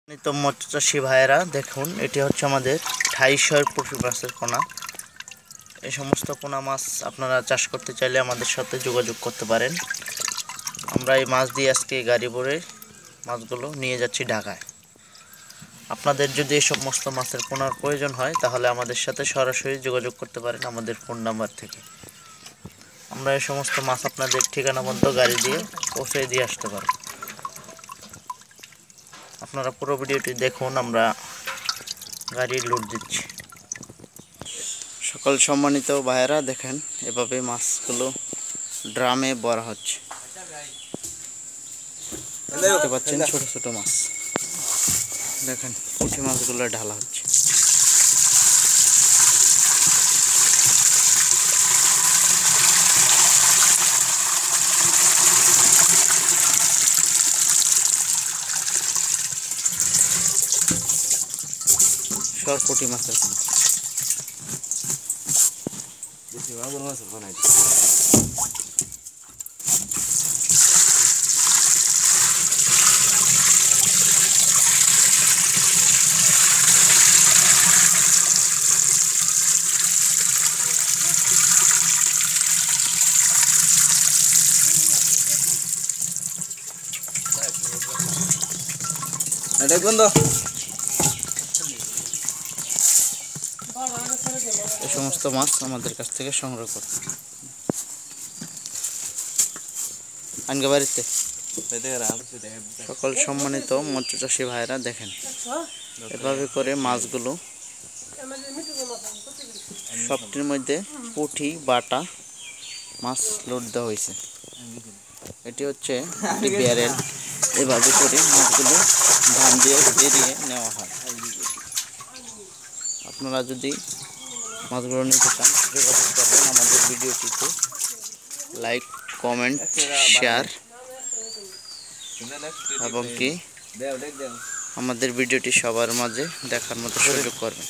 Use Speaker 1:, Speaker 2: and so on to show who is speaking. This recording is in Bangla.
Speaker 1: তো মৎস্য চাষী ভাইয়েরা দেখুন, এটি হচ্ছে আমাদের 2800 পুঁটি মাছের পোনা। এই সমস্ত পোনা মাছ আপনারা চাষ করতে চাইলে আমাদের সাথে যোগাযোগ করতে পারেন। আমরা এই মাছ দিয়ে আজকে গাড়ি ভরে মাছগুলো নিয়ে যাচ্ছি ঢাকায়। আপনাদের যদি এই সমস্ত মাছের পোনার প্রয়োজন হয় তাহলে আমাদের সাথে সরাসরি যোগাযোগ করতে পারেন আমাদের ফোন নাম্বার থেকে। আমরা এই সমস্ত মাছ আপনাদের ঠিকানা পর্যন্ত গাড়ি দিয়ে পৌঁছে দিয়ে আসতে পারি। আপনারা পুরো ভিডিওটি দেখুন, আমরা গাড়ি লোড দিচ্ছি। সকল সম্মানিত ভাইয়েরা দেখেন, এভাবে মাছগুলো ড্রামে ভরা হচ্ছে। দেখতে পাচ্ছেন ছোট ছোট মাছ, দেখেন পুঁটি মাছগুলো ঢালা হচ্ছে। সব পুঁটি মাছের পোনা। এই সমস্ত মাছ আমাদের কাছ থেকে সংগ্রহ করতে আনগে বাড়িতে। সকল সম্মানিত মৎস্য চাষী ভাইরা দেখেন, এভাবে করে মাছগুলো সবটির মধ্যে পুঁটি বাটা মাছ লোড দেওয়া হয়েছে। এটি হচ্ছে একটি ব্যারেল। এভাবে করে মাছগুলো ধান দিয়ে বেরিয়ে নেওয়া হয়। আপনারা যদি মাছগুলো নিতে চান যোগাযোগ করবেন আমাদের ভিডিওটিতে। লাইক, কমেন্ট, শেয়ার এবং কি আমাদের ভিডিওটি সবার মাঝে দেখার মতো সুযোগ করবেন।